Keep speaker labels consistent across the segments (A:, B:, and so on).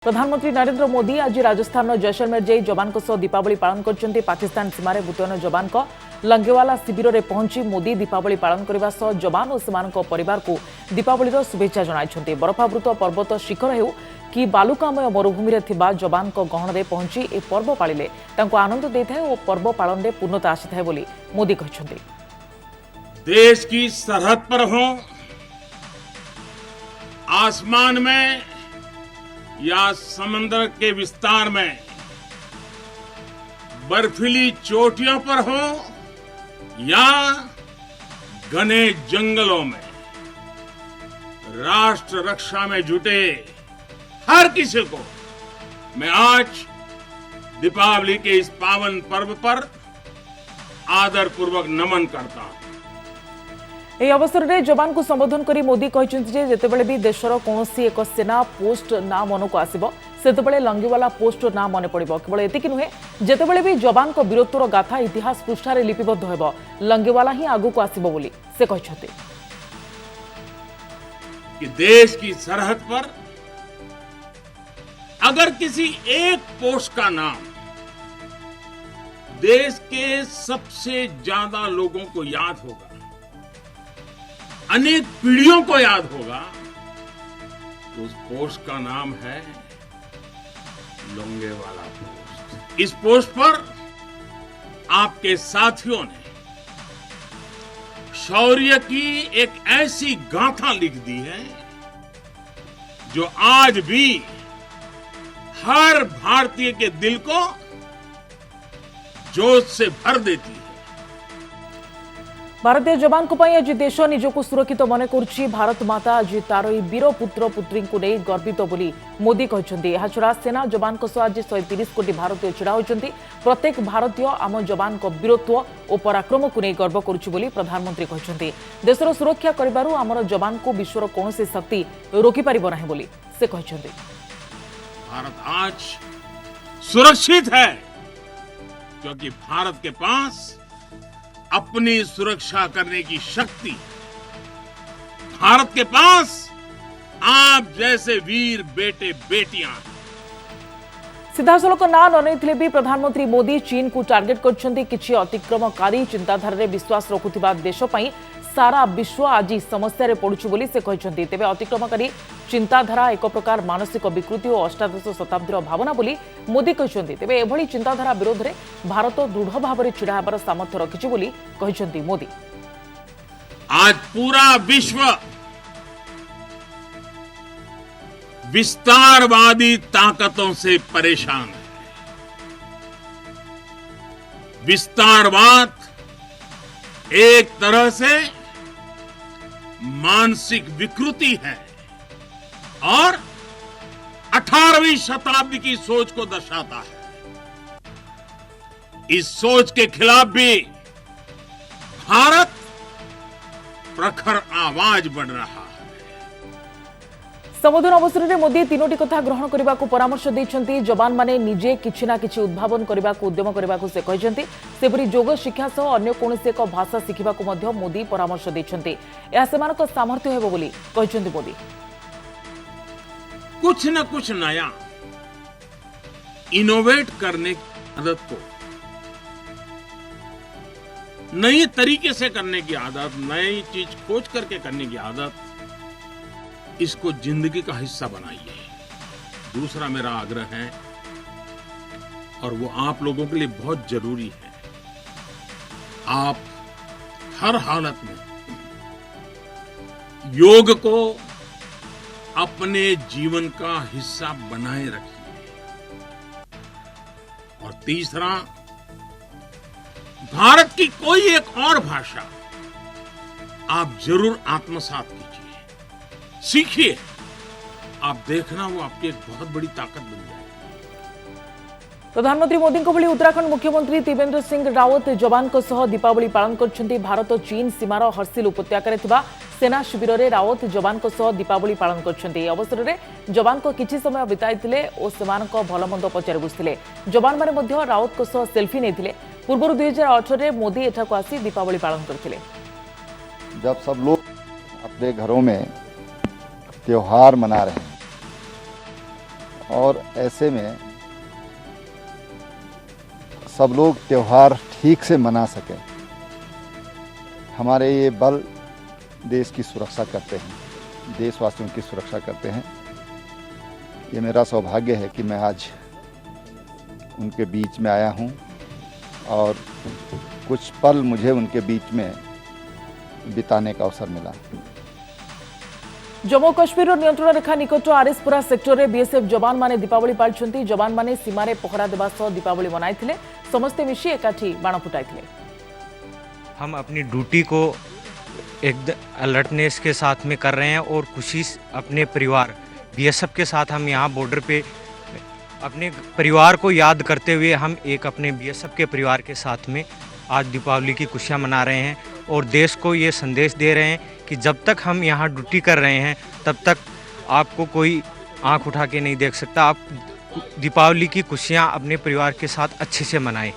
A: प्रधानमंत्री नरेंद्र मोदी आज राजस्थान जैसलमेर जाई जवान दीपावली पालन कर पाकिस्तान सीमार मुतयन जवान लंगेवाला शिविर में पहुंची मोदी दीपावली पालन करने सह जवान और परिवार को दीपावली शुभेच्छा जणाइछन्ति। बरफावृत पर्वत शिखर हेउ कि बालुकामय मरुभूमि में जवान गहन में पहुंची ए पर्व पालिले तांको आनंद देइथाय और पर्व पालन में पूर्णता आसीथाय बोली मोदी कहछन्ति।
B: देश की सरहद पर हो, आसमान में या समंदर के विस्तार में, बर्फीली चोटियों पर हो या घने जंगलों में, राष्ट्र रक्षा में जुटे हर किसी को मैं आज दीपावली के इस पावन पर्व पर आदरपूर्वक नमन करता हूं।
A: এই অবসরে জবান को संबोधन करी मोदी कहते जे जेतेबेले भी देशर कौनसी एक सेना पोस्ट ना मनक आसिबो सेतेबेले लंगीवाला पोस्ट ना मन पड़िबो। केवल एतिक नुहे, जेतेबेले भी जवान को वीरत्वर गाथा इतिहास पृष्ठारे लिपिबद्ध हेबो लंगीवाला ही आगु आसिबो बोली से कहछथि
B: कि देश की सरहद पर अगर किसी एक पोस्ट का नाम देश के सबसे ज्यादा लोगों को याद होगा, अनेक पीढ़ियों को याद होगा, तो उस पोस्ट का नाम है लोंगेवाला पोस्ट। इस पोस्ट पर आपके साथियों ने शौर्य की एक ऐसी गाथा लिख दी है जो आज भी हर भारतीय के दिल को जोश से भर देती है।
A: भारतीय जवान को आज देश निजक सुरक्षित मन कर भारत माता आज तार वीर पुत्र पुत्री को नहीं गर्वित बोली मोदी कहते। छड़ा सेना जवान आज 130 कोटी भारतीय छिड़ा होती। प्रत्येक भारतीय आम जवान वीरत्व और पराक्रम को नहीं गर्व करुच्ची प्रधानमंत्री कहते। देशर सुरक्षा करिबारु आमर जवान को विश्वर कौन शक्ति रोकी पारिबो नाही बोली से कहते।
B: भारत आज सुरक्षित है क्योंकि भारत के पास अपनी सुरक्षा करने की शक्ति, भारत के पास आप जैसे वीर बेटे बेटियां।
A: सीधासलख ना नई भी प्रधानमंत्री मोदी चीन को टार्गेट करछन्ती। किछि अतिक्रमकारी चिंताधारा रे विश्वास रखुथिबा देश पई सारा विश्व आज समस्या रे पड़ुछि बोली से कहछन्ती। तेबे अतिक्रमकारी चिंताधारा एक प्रकार मानसिक विकृति और अष्टादश शताब्दीर भावना बोली मोदी कहछन्ती। तेबे एभली चिंताधारा विरोध में भारत दृढ़ भाव में छिड़ा हेबार सामर्थ्य रखिछि बोली कहछन्ती मोदी।
B: आज पूरा विश्व विस्तारवादी ताकतों से परेशान है। विस्तारवाद एक तरह से मानसिक विकृति है और 18वीं शताब्दी की सोच को दर्शाता है। इस सोच के खिलाफ भी भारत प्रखर आवाज बढ़ रहा है।
A: संबोधन अवसर में मोदी तीनोटी कथा ग्रहण करने को परामर्श देइछन्ति। जवान माने निजे किछि ना किछि उद्भावन करने को उद्यम करने को से कहछन्ति। सेपरि योग शिक्षा सह अन्य कोनोसी एक भाषा शिखिबा को मध्य मोदी परामर्श देइछन्ति। या सेमानक सामर्थ्य हेबो बोली कहछन्ति मोदी।
B: कुछ न कुछ नया इनोवेट करने की आदत को, नए तरीके से करने की आदत, नई चीज खोज करके करने की आदत, इसको जिंदगी का हिस्सा बनाइए। दूसरा मेरा आग्रह है और वो आप लोगों के लिए बहुत जरूरी है, आप हर हालत में योग को अपने जीवन का हिस्सा बनाए रखिए। और तीसरा, भारत की कोई एक और भाषा आप जरूर आत्मसात कीजिए, सीखिए। आप देखना वो आपकी एक बहुत बड़ी ताकत बन जाएगी।
A: प्रधानमंत्री मोदी को भली उत्तराखंड मुख्यमंत्री त्रिवेंद्र सिंह रावत जवान को सह दीपावली पालन करछन्ती। भारत चीन सीमार हर्सिल उपत्यकार थिबा सेना शिविर में रावत जवान को सह दीपावली पालन करछन्ती। अवसर में जवान को किछि समय बिताइतिले और सेमानक भलमंद पचारि बुझिथिले। जवान माने मध्य रावत को सह सेल्फी नेथिले। पूर्व 2018 में मोदी एठाको आसी दीपावली पालन करथिले।
C: जब सब लोग अपने घरों में त्योहार मना रहे हैं, और ऐसे में सब लोग त्यौहार ठीक से मना सकें। हमारे ये बल देश की सुरक्षा करते हैं, देशवासियों की सुरक्षा करते हैं। ये मेरा सौभाग्य है कि मैं आज उनके बीच में आया हूं और कुछ पल मुझे उनके बीच में बिताने का अवसर मिला।
A: जम्मू काश्मीर नियंत्रण रेखा निकट आरिसपुरा सेक्टर में बीएसएफ जवान माने दीपावली पालिछंती। जवान माने सीमारे पहरा देवा सह दीपावली मनाइथिले। समस्ते मिशी एकाठी बाण फुटाइथिले।
D: हम अपनी ड्यूटी को एक अलर्टनेस के साथ में कर रहे हैं और खुशी अपने परिवार बीएसएफ के साथ हम यहाँ बॉर्डर पे अपने परिवार को याद करते हुए हम एक अपने बीएसएफ के परिवार के साथ में आज दीपावली की खुशियाँ मना रहे हैं और देश को ये संदेश दे रहे हैं कि जब तक हम यहाँ ड्यूटी कर रहे हैं तब तक आपको कोई आंख उठा के नहीं देख सकता। आप दीपावली की खुशियाँ अपने परिवार के साथ अच्छे से मनाएं।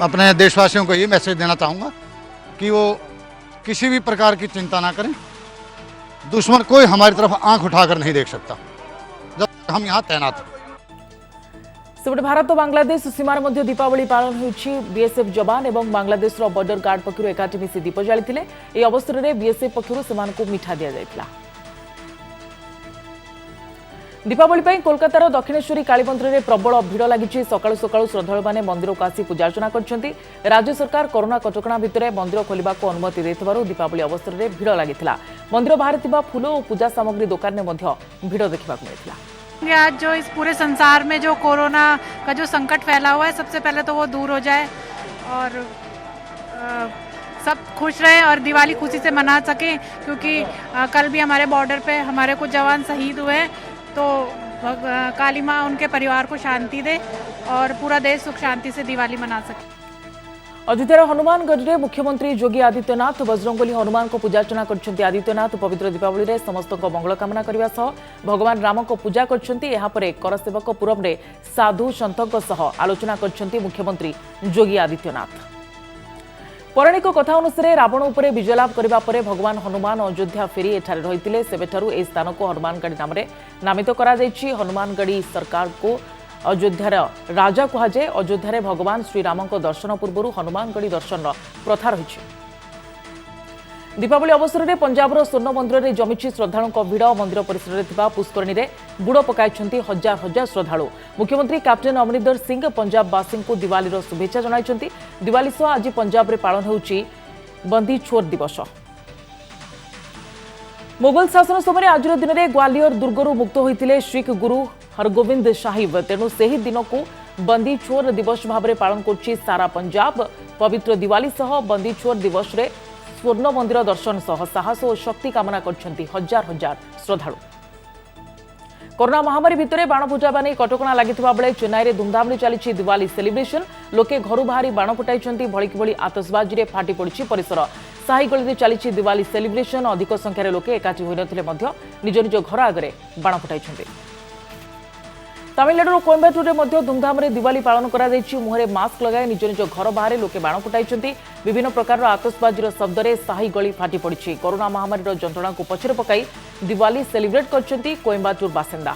E: अपने देशवासियों को ये मैसेज देना चाहूँगा कि वो किसी भी प्रकार की चिंता ना करें। दुश्मन कोई हमारी तरफ आंख उठाकर नहीं देख सकता जब तक हम यहाँ तैनात हैं।
A: सेपटे भारत और बांग्लादेश सीमार मध्य दीपावली पालन होछि। बीएसएफ जवान एवं बांग्लादेश बॉर्डर गार्ड पक्षरु एकाठी मिसी दीप जालिथिले। एही अवसर में बीएसएफ पक्षरु सेमानकु मिठा दिया जायतिला। दीपावली पर कोलकातार दक्षिणेश्वरी काली मंदिर में प्रबल भिड़ लगी। सकाळु सकाळु श्रद्धालु माने मंदिर को आसी पूजार्चना करछंती। राज्य सरकार कोरोना कटकणा भितर मंदिर खोलिबा को अनुमति देथिबारु दीपावली अवसर में भिड़ लागिथिला। मंदिर बाहर थिबा फूल और पूजा सामग्री दुकान में मध्य भिड़ देखिबाकु मिलिथिला।
F: आज जो इस पूरे संसार में जो कोरोना का जो संकट फैला हुआ है, सबसे पहले तो वो दूर हो जाए और सब खुश रहें और दिवाली खुशी से मना सकें, क्योंकि कल भी हमारे बॉर्डर पे हमारे कुछ जवान शहीद हुए हैं। तो काली माँ उनके परिवार को शांति दे और पूरा देश सुख शांति से दिवाली मना सके।
A: अयोध्यार हनुमानगढ़ में मुख्यमंत्री योगी आदित्यनाथ बजरंगबली हनुमान को पूजार्चना करछंती। आदित्यनाथ पवित्र दीपावली रे समस्त मंगल कामना करबा सह भगवान राम को पूजा करछंती। एहा परे करसेवकपुरम रे साधु संतक सह आलोचना करछंती मुख्यमंत्री योगी आदित्यनाथ। पौराणिक कथा अनुसार रावण उपरे विजय लाभ करबा परे भगवान हनुमान अयोध्या फेरी एठारे रहितिले। सेबेठारु ए स्थान को हनुमानगढ़ी नाम रे नामित करा जायछि। हनुमानगढ़ी सरकार को अयोध्यार राजा कहुए। अयोध्या भगवान श्रीराम दर्शन पूर्व हनुमानगढ़ी दर्शन प्रथा रही। दीपावली अवसर में पंजाबर स्वर्ण मंदिर में जमी श्रद्धालुं भिड़। मंदिर परिसर में पुष्करणी में बुड़ पकाई हजार हजार श्रद्धालु। मुख्यमंत्री कैप्टेन अमरिंदर सिंह पंजाबवासी को दिवाली शुभेच्छा जणाइछन्ति। दिवाली सह आज पंजाब में पालन होउछि बंदी छोर दिवस। मुगल शासन समय आज दिन में ग्वालियर दुर्गरू मुक्त होते सिख गुरु हरगोविंद साहिब। तेणु से ही दिन को बंदी छोर दिवस भाव में पालन कर सारा पंजाब। पवित्र दिवाली सह बंदी छोर दिवस रे स्वर्ण मंदिर दर्शन सह साहस और शक्ति कामना करछन्ति हजार हजार श्रद्धालु। कोरोना महामारी भितर बाण फुटाइबा नहीं कटकणा लागिथिबा बेले चेन्नई में धूमधाम चली दिवाली सेलिब्रेशन। लोके घर बाहरी बाण फुटाइछन्ति। भलिक भली आतशबाजी रे फाटी पड़िछि परिसर। साही गली चली दिवाली सेलिब्रेशन। अधिक संख्यार लोके एकाठी होई नथिले मध्य निज निज घर आगे बाण फुटाइछन्ति। तमिलनाडु कोयम्बाटूर में धूमधाम दिवाली पालन कर मुहरे मास्क लगाई निज निज घर बाहर लोके बाण फुटाई। विभिन्न प्रकार आतशबाजी शब्द में साही गली फाटी पड़ी। कोरोना महामारी जंत्रणा को पछरे पकाई दिवाली सेलिब्रेट करछन्ति कोयम्बाटूर बासिंदा।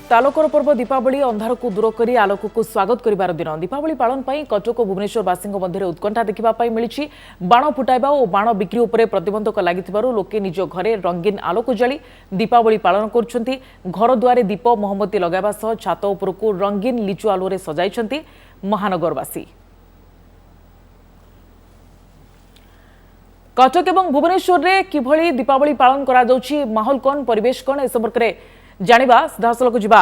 A: तालुकर पर्व दीपावली अंधार को दूर कर आलोक को स्वागत करिवार दिन। दीपावली पालन पर कटक और भुवनेश्वरवासी मध्य उत्कंठा देखा मिली। बाण फुटाइबा और बाण बिक्री उपर प्रतिबंधक लगिथिबारु लोके निज घरे रंगीन आलोक जाली दीपावली पालन करछन्ति। घर दुआरे दीप मोहम्मती लगाइबा सह छात उपरकू रंगीन लिचु आलुरे सजाइछन्ति महानगरवासी। कटक और भुवनेश्वर में किभली दीपावली पालन करा जाउछि, माहौल कौन, परिवेश कौन, ए संपर्क में जानिबा सीधासलख जिबा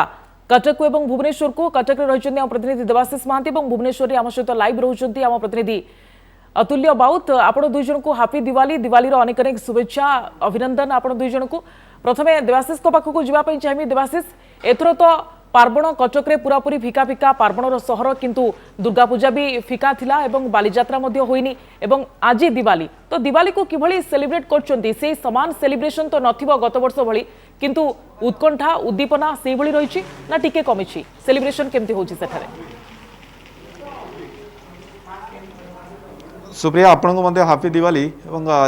A: कटक और भुवनेश्वर को। कटक रही आम प्रतिनिधि देवाशीष महांती और भुवनेश्वर आम सहित लाइव रोचंती आम प्रतिनिधि अतुल्य बाउत। आपण दुई जन को हापी दिवाली। दिवाली अनेक अनेक शुभेच्छा, अभिनंदन आपण दुई जन को। प्रथमे देवाशीष पाखक जावाई चाहिए। देवाशीष, एथर तो पार्वण कटक रे पूरापूरी फिका फिका पार्वणर सहर, किंतु दुर्गा पूजा भी फिका थिला एवं बालीजात्रा मध्य होइनी एवं आज दिवाली। तो दिवाली को किभली सेलिब्रेट करछन्ती? से समान सेलिब्रेशन तो नथिबो गत वर्ष भली, किंतु उत्कंठा उद्दीपना से भली रहिछि ना टिके कमिछि? सेलिब्रेशन केमती होछि सेठारे?
G: सुप्रिया, आपण को हापी दिवाली।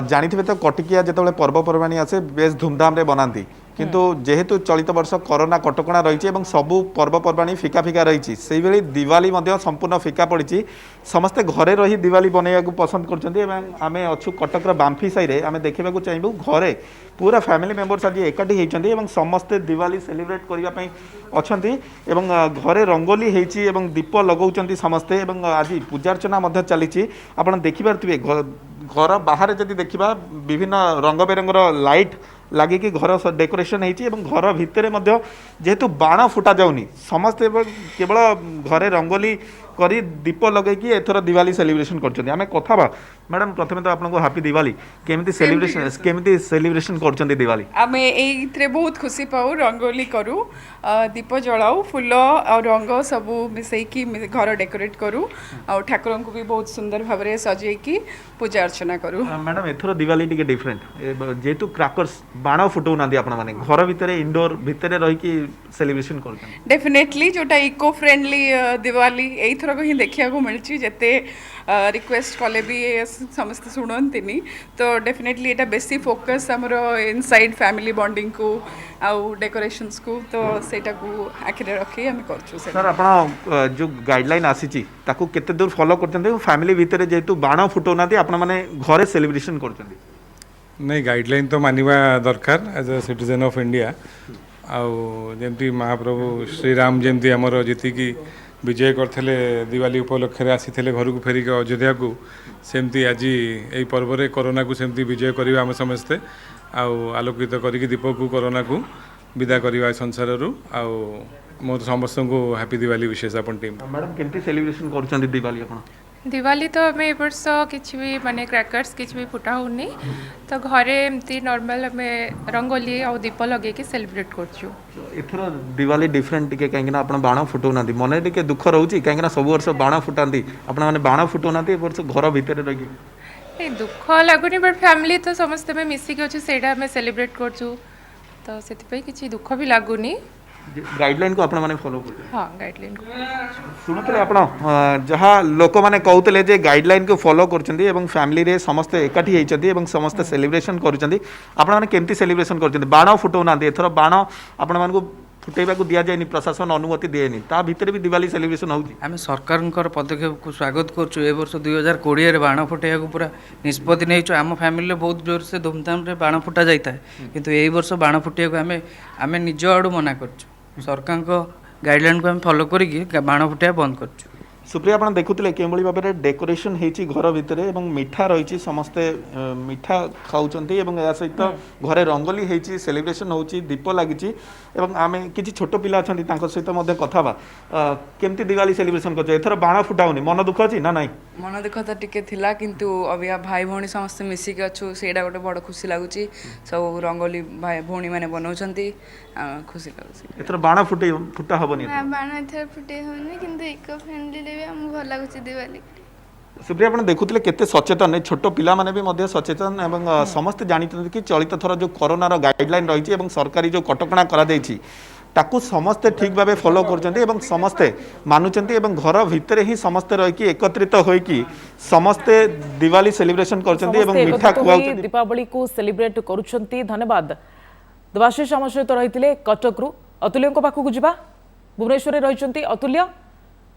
G: जानी तो कटिकिया जो पर्वपर्वाणी आसे बेस धूमधाम रे बनाती किंतु जेहेतु चलित वर्ष कोरोना कटकणा रही है सबू पर्वपर्वाणी फिका फिका रही से दिवाली संपूर्ण फिका पड़ी समस्ते घरे रही दिवाली बनैया पसंद करें अच्छु कटकर बाम्फी साई आम देखा चाहिए घरे पूरा फैमिली मेंबर्स आज एकाठी होती समस्ते दिवाली सेलिब्रेट करने अच्छा घरे रंगोली होती दीप लगाउछन्ति समस्ते आज पूजार्चना चली आप देखिपे घर बाहर जदि देखा विभिन्न रंग बेरंगर लाइट लगिकी घर डेकोरेशन होती घर भितर जेहेतु बाण फुटा जाऊनी समस्ते केवल घरे रंगोली करी दीप लगेकी एथर दिवाली सेलिब्रेशन करछन्ति कथा मैडम प्रथम तो आपको हैप्पी दिवाली केमिति सेलिब्रेशन करछन्ति दिवाली
H: आमे एइत्रे बहुत खुशी पाऊ रंगोली करू दीप जलाऊ फूल और रंग सबू मिसैकी घर डेकोरेट करू और ठाकुर को भी बहुत सुंदर भाव में सजेकी पूजा अर्चना करू
G: मैडम एथर दिवाली टिके डिफरेंट जेहेतु क्रैकर्स बाण फुटाऊ ना आपण माने घर भितर इंडोर भितर रही सेलिब्रेशन करछन्ति
H: डेफिनेटली जोटा इको फ्रेंडली दिवाली एइथर को ही देखिया को मिलची जते रिक्वेस्ट कले भी समस्त शुणुनी तो डेफिनेटली एटा बेसी फोकस हमर इनसाइड फैमिली बॉन्डिंग को आउ डेकोरेशंस को तो सेटा को आखिरे रखी हम करछु
G: सर आपण जो गाइडलाइन आसी ताकू केते दूर फॉलो करछन्ते फैमिली भितर जेहेतु बाण फुटाऊ ना आपण माने घरे सेलिब्रेशन करछन्ति
I: नहीं गाइडलाइन तो मानिबा दरकार as a citizen of India आउ जेमती महाप्रभु श्री राम जेमती हमर जीतिकी विजय करथिले दिवाली उपलक्ष्य रे आसीथिले घर को फेरिक अयोध्या को सेमती आज यही पर्व रे कोरोना को सेमती विजय करबा हम समस्ते आउ आलोकित करिक दीप को कोरोना को विदा करबा संसार रु आउ मोर समस्त को हैप्पी दिवाली विशेष अपन टीम
G: मैडम केमती सेलिब्रेशन करछन्ति दिवाली आपण
J: दिवाली तो आम ए वर्ष किसी भी माने क्रैकर्स किसी भी फुटा होनी तो घरे एमती नॉर्मल आम रंगोली और दीप लगे सेलिब्रेट करछु
G: एथर दिवाली डिफरेंट टिके कहीं आपण बाण फुटाऊ ना मन टिके दुख रोची कहीं सब वर्ष बाण फुटाती आपण मैंने बाण फुटाऊ ना वर्ष घर भितर रही
J: दुख लगुनि बट फैमिली तो समस्त में मिसिक अच्छे से सेलिब्रेट करछु तो से किसी दुख भी लगुनि
G: गाइडलाइन को आपण माने फॉलो करते
J: हाँ गाइडलाइन को
G: शुणुते आपण जहाँ लोक मैंने कहते जे गाइडलाइन को फॉलो करछन्ती एवं फैमिली रे समस्त एकाठी होइछन्ती एवं समस्त सेलिब्रेशन करछन्ती आपण माने केमती सेलिब्रेशन करछन्ती बाण फुटाऊ ना एथर बाण आपण माने को फुटेबा को दिया जायनि प्रशासन अनुमति दिएनि ता भितर भी दिवाली सेलिब्रेशन होउची
K: आम सरकार पदक्षेप को स्वागत करछु ए वर्ष 2020 रे बाण फुटेया को पूरा निष्पत्ति नैछु आम फैमिली बहुत जोर से धूमधाम रे बाण फुटा जाइता है किंतु ए वर्ष बाण फुटेया को आम निज आड़ू मना करछु सरकार को गाइडलाइन को आम फॉलो करिक बाण फुटेया बंद करछु
G: सुप्रिया आप देखुले के भाव में डेकोरेशन होती घर भितर मिठा रही समस्ते मिठा खाऊँच या सहित घरे रंगोली होती सेलिब्रेशन होती दीप लगी आम किसी छोट पिला अच्छा सहित कथा केमती दिवाली सेलिब्रेशन कर बाण फुटाऊनी मन दुख अच्छी ना नाई
H: मन दुख तो टिके थिला किंतु अबिया भाई भौणी समस्त मिसिक अच्छु सेटा गोटे बड़ खुशी लगुच सब रंगोली भाई भौणी मैंने बनाउछन्ती खुशी लगुच
G: एथर बाण फुटा हबनी
L: बाण एथर फुटे होनी किंतु इको फ्रेंडली रे हम भल लागुच दिवाली
G: सुप्रिया आप देखुले केते सचेतन छोट पिला माने भी सचेतन एवं समस्त जानी कि चलित थर जो कोरोनार गाइडलाइन रही सरकारी जो कटकणा करा ताकू समस्ते ठीक भाव फॉलो कर समस्ते मानुंट घर भितर ही समस्ते रही एकत्रित होइकी समस्ते दिवाली सेलिब्रेशन
A: मिठा दीपावली को सेलिब्रेट करुछंती धन्यवाद देवाशीष आम सहित रही कटकरू अतुल्य पाखक जा भुवनेश्वर रही अतुल्य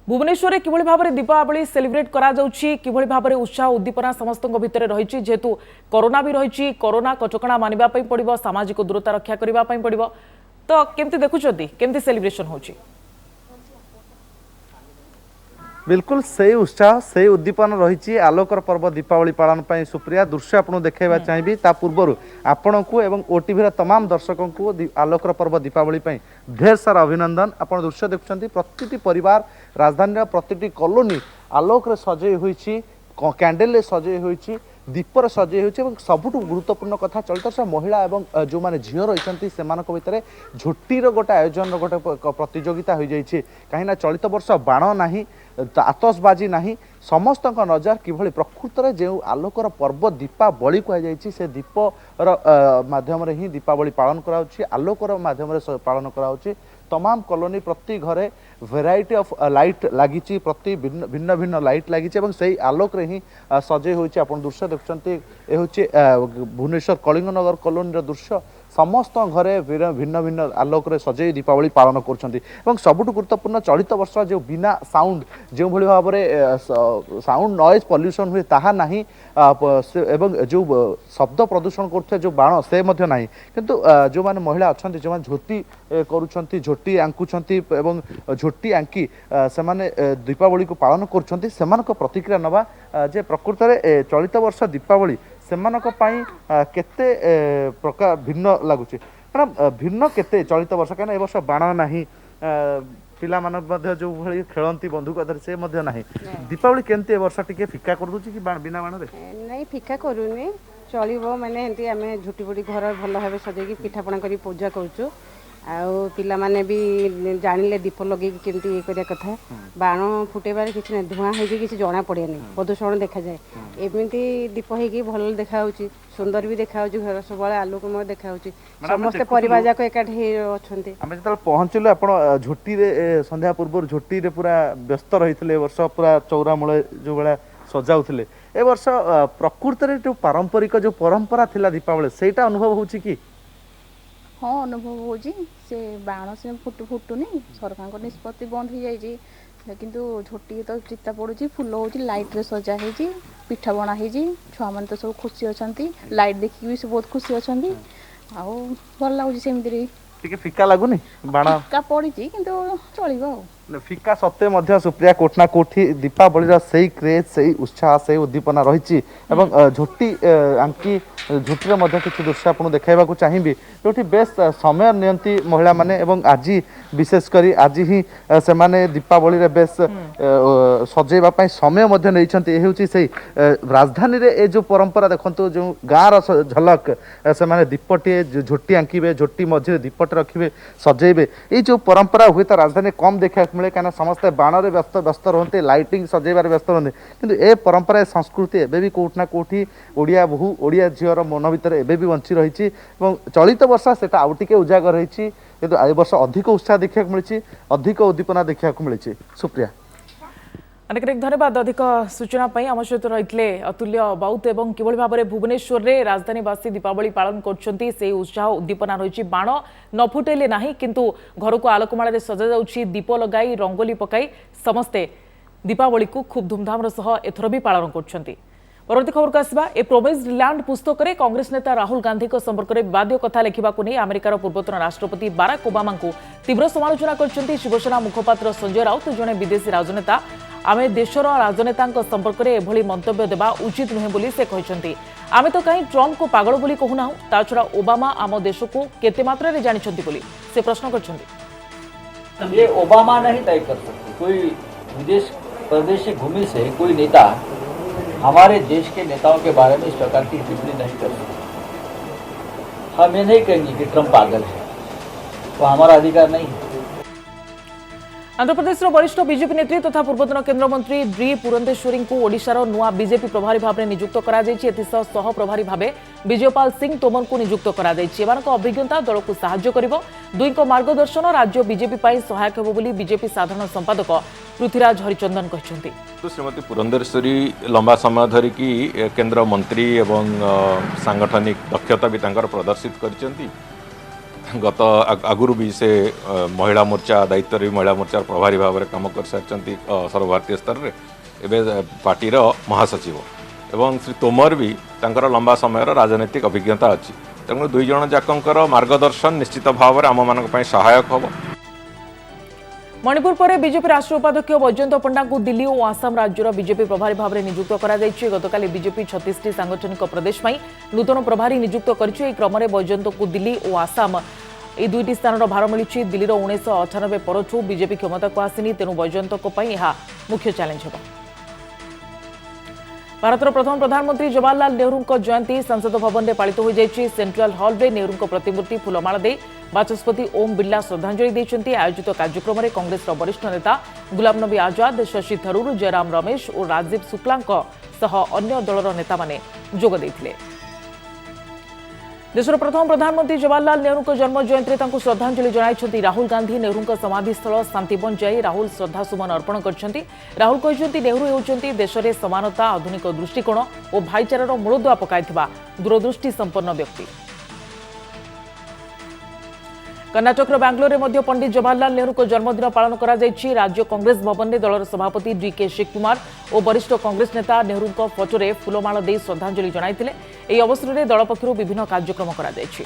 A: भुवनेश्वर कि भाव में दीपावली सेलिब्रेट करा कि भाव में उत्साह उद्दीपना समस्त भितर रही जेहेतु कोरोना भी रही कोरोना कटकणा मानिबा पड़ो सामाजिक दूरता रक्षा करने पड़ो तो केमती देखुछंती केमती सेलिब्रेशन होची
M: बिल्कुल से उत्साह से उद्दीपन रही आलोकर पर्व दीपावली पालन पर सुप्रिया दृश्य आपको देखा चाहिए ता पूर्व आपण को एवं ओटीवी तमाम दर्शकों को आलोकर पर्व दीपावली ढेर सारा अभिनंदन आप दृश्य देखुं प्रति परिवार राजधानी प्रति कॉलोनी आलोक सजे हुई कैंडेल सजे हुई दीपर सजे हो सबुठ गुरुत्वपूर्ण कथा चलित वर्ष महिला एवं जो मैंने झील रही से भितर झोटीर गोटे आयोजन गोटे प्रतियोगिता हो जाए कहीं चलित वर्ष बाण ना आतसबाजी ना समस्त नजर किभली प्रकृत में जो आलोकर पर्व दीपावली कहुई से दीपर मध्यम ही दीपावली पालन कराउछि आलोकर मध्यम पालन कराउछि तमाम कॉलोनी प्रति घरे वेराइटी ऑफ लाइट लगी प्रति भिन्न भिन्न लाइट लगी से आलोक रे ही सजे होती आप दृश्य देखते ये हूँ भुवनेश्वर कलिंगनगर कॉलोनी दृश्य समस्त घरे भिन्न भिन्न आलोक सजै दीपावली पालन कर सबुठ गुरुत्वपूर्ण चलित वर्ष जो बिना साउंड जो भाई भाव में साउंड नॉइज पॉल्यूशन हुए ताहा नहीं एवं जो शब्द प्रदूषण कर जो बाण से ना किंतु जो माने महिला अच्छा जो मैंने झोटी करुँच झोटी आंकुंट एवं झोटी आंकी से दीपावली को पालन कर प्रतिक्रिया नवा जे प्रकृत में चलित वर्ष दीपावली से केते प्रकार भिन्न लगुच मैडम भिन्न केते चलित वर्ष कहीं वर्ष बाण ना पिला माने जो भली खेलती बंधुक धरी से ना दीपावली केमती वर्ष टिके फिका कर दूची कि बिना बाण रे
N: नहीं फिका करूनी चलो मैंने एमती आम झुटी फुटी घर भल भाव सजेकी पिठापणा कर पूजा करूँ आउ पिला माने भी जानिले दीप लगे केमती ये करिया कथा बाण फुटेबार किसी ना धुआं होगी किसी जना पड़ेनि प्रदूषण देखा जाए एमती दीप होगी भल देखा सुंदर भी देखा घर सब आलोकमय देखा समस्ते परिवार जाक एकाठी अच्छा
M: आम जो पहुँचलु आप झोटी संध्या पूर्व झोटी पूरा व्यस्त रही वर्ष पूरा चौरा मूल जो भाया सजाऊले ए वर्ष प्रकृत में जो पारंपरिक जो परंपरा थिला दीपावली सेटा अनुभव होची कि
O: हाँ अनुभव हो से बाण से फुटुनी सरकार निष्पत्ति बंद हो जाए किंतु झोटी तो चिता पड़ुची फुल हो लाइट रे सजा है पिठा बना है छुआ मैंने तो सब खुशी अच्छा लाइट देखिए भी बहुत खुशी अच्छा आउ भल लगुच
M: टिके फिका लागुनी बाण
O: फिका पड़ी किंतु चलो
M: फिका सत्वे मध्य सुप्रिया कोठना कोठी दीपावली से क्रेज से उत्साह से उद्दीपना रही झोटी आंकी झुटी में किसी दृश्य आपको देखा चाहिए जो बेस समय नियंती महिला माने एवं आज विशेषकर आज ही से माने दीपावली रे बेस सजेवाई समय नहीं से राजधानी रे ए जो परंपरा देखो जो गाँव झलक से माने दीपटे झोटी आंकिबे झोटी मझे दीपटे रखिए सजेबे ये जो परंपरा हुए तो राजधानी कम देखा मिले कहीं समस्ते बाण व्यस्त व्यस्त रहते लाइटिंग सजेबार व्यस्त रहते किंतु ए परंपरा संस्कृति एबे भी कोठना कोठी ओडिया बहु ओडिया झीवर मन भितर एबे भी बंची रही चलित वर्ष से आउ टिके उजागर रही किंतु ए वर्ष अधिक उत्साह देखा मिली अधिक उद्दीपना देखा मिली सुप्रिया
A: अनेक धन्यवाद अधिक सूचना आम सहित रही अतुल्य बाउत एवं किभली भाव में भुवनेश्वर में राजधानीवासी दीपावली पालन कर उत्साह उद्दीपना रही बाण न फुटेले ना किंतु घर को आलोकमाल सजा जाउछि दीप लगाई रंगोली पकाई समस्ते दीपावली को खूब धूमधाम सह एथर भी पालन कर परवर्ती खबर को आसवा ए प्रोमिस्ड लैंड पुस्तक में कांग्रेस नेता राहुल गांधी संपर्क में विवादीय कथा लिखा नहीं अमेरिकार पूर्वतन राष्ट्रपति बाराक ओबामा को तीव्र समालोचना कर शिवसेना मुखपात्र संजय राउत जड़े विदेशी राजनेता आमे देशर राजनेता संपर्क में एभली मंतव्य देवा उचित नुहे बोली से कहते आमे तो कहीं ट्रंप को पागल बोली कहूना ताछड़ा ओबामा आम देश को केते मात्रा रे जानिछंती बोली से प्रश्न करछंती।
P: ये ओबामा नहीं तय कर सकते कोई विदेश प्रदेश से घूमे से कोई नेता हमारे देश के नेताओं के बारे में इस प्रकार की टिप्पणी नहीं कर सकते। हम ये नहीं कहेंगे कि ट्रंप पागल है तो हमारा अधिकार नहीं है।
A: आंध्र प्रदेश वरिष्ठ बीजेपी नेत्री तथा पूर्वतन केंद्र मंत्री डी पुरंदेश्वरी को ओडिशार नुआ बीजेपी प्रभारी भाव में नियुक्त सह प्रभारी भाव विजयपाल सिंह तोमर को नियुक्त अभिज्ञता दल को साहाय्य करिवो दुईक मार्गदर्शन राज्य बीजेपी पाई सहायक हेबो बोली बीजेपी साधारण संपादक पृथ्वीराज हरिचंदन कहते।
Q: तो श्रीमती पुरंदेश्वरी लंबा समय धरिकी केंद्र मंत्री एवं सांगठनिक दक्षता भी प्रदर्शित करछंती गत आगुरी भी से महिला मोर्चा दायित्व भी महिला मोर्चा प्रभारी भाव में कम कर सारी सर्वभारतीय स्तर में एवं पार्टीर महासचिव एवं श्री तोमर भी तांकर लंबा समय राजनीतिक अभिज्ञता अच्छी तेणु दुई जन जाकर मार्गदर्शन निश्चित भाव में आम मान सहायक हम।
A: मणिपुर पर बीजेपी राष्ट्रीय उपाध्यक्ष वैजयंत पंडा को दिल्ली और आसाम राज्यर बीजेपी प्रभारी भाव में नियुक्त गतकाली बीजेपी 36टी सांगठनिक प्रदेश में नूतन प्रभारी नियुक्त कर क्रम में वैजयंत को दिल्ली और आसाम ये दुईटी स्थान भार मिली दिल्ली 1998 परठू बीजेपी क्षमता को आसीनी तेणु वैजयंत मुख्य चैलेंज होगा। भारतर प्रथम प्रधानमंत्री जवाहरलाल नेहरू जयंती संसद भवन में पालित हो जाएगी। सेंट्रल हॉल में नेहरू प्रतिमूर्ति फूलमाला दे बाचस्पति ओम बिरला श्रद्धांजलि देते। आयोजित कार्यक्रम में कांग्रेस वरिष्ठ नेता गुलाम नबी आजाद शशि थरूर जयराम रमेश और राजीव शुक्ला अन्य दलर नेता माने जोग देथिले। देशर प्रथम प्रधानमंत्री जवाहरलाल नेहरू जन्म जयंती में श्रद्धांजलि जनाई राहुल गांधी नेहरू समाधिस्थल शांतिवन जाई राहुल श्रद्धासुमन अर्पण करछंती। राहुल कहते नेहरू होउछंती देश में समानता आधुनिक दृष्टिकोण और भाईचारार मूलदुआ पकाइथिबा दूरदृष्टि संपन्न व्यक्ति। कर्णाटक बांग्लोर में पंडित जवाहरलाल नेहरू को जन्मदिन पालन करा राज्य कांग्रेस भवन में दलर सभापति डीके शिवकुमार और वरिष्ठ कांग्रेस नेता नेहरू फोटो में फूलमाल दे श्रद्धांजलि जनाइथिले। एही अवसर में दल पक्षरु विभिन्न कार्यक्रम करा जायछि।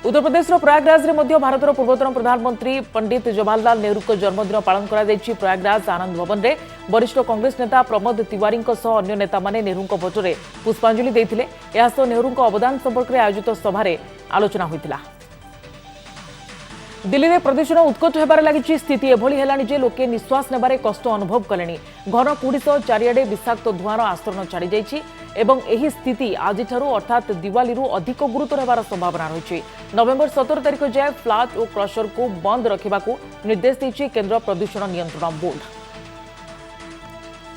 A: उत्तर प्रदेश प्रयागराज में भारतर पूर्वतन प्रधानमंत्री पंडित जवाहरलाल नेहरू को जन्मदिन पालन करा जायछि। प्रयागराज आनंद भवन में वरिष्ठ कांग्रेस नेता प्रमोद तिवारी अन्य नेता माने नेहरू फोटो में पुष्पांजलि देथिले। एहा सह नेहरू अवदान संपर्क में आयोजित सभा आलोचना होइतिला। दिल्ली में प्रदूषण उत्कट होबार लगी स्थिति एभली हेलानी जे लोके निश्वास नेबारे कष्ट अनुभव कलेनी। घन कुड़ी सह चारिआडे विषाक्त धुआंर आस्तरण छाड़ी जाइछि एवं एही स्थिति आजिठारु अर्थात दिवाली अधिक गुरुतर होबार संभावना रही। नवेम्बर 17 तारिख जाए फ्लाट और क्रशर को बंद रखा निर्देश देछि केंद्र प्रदूषण नियंत्रण बोर्ड।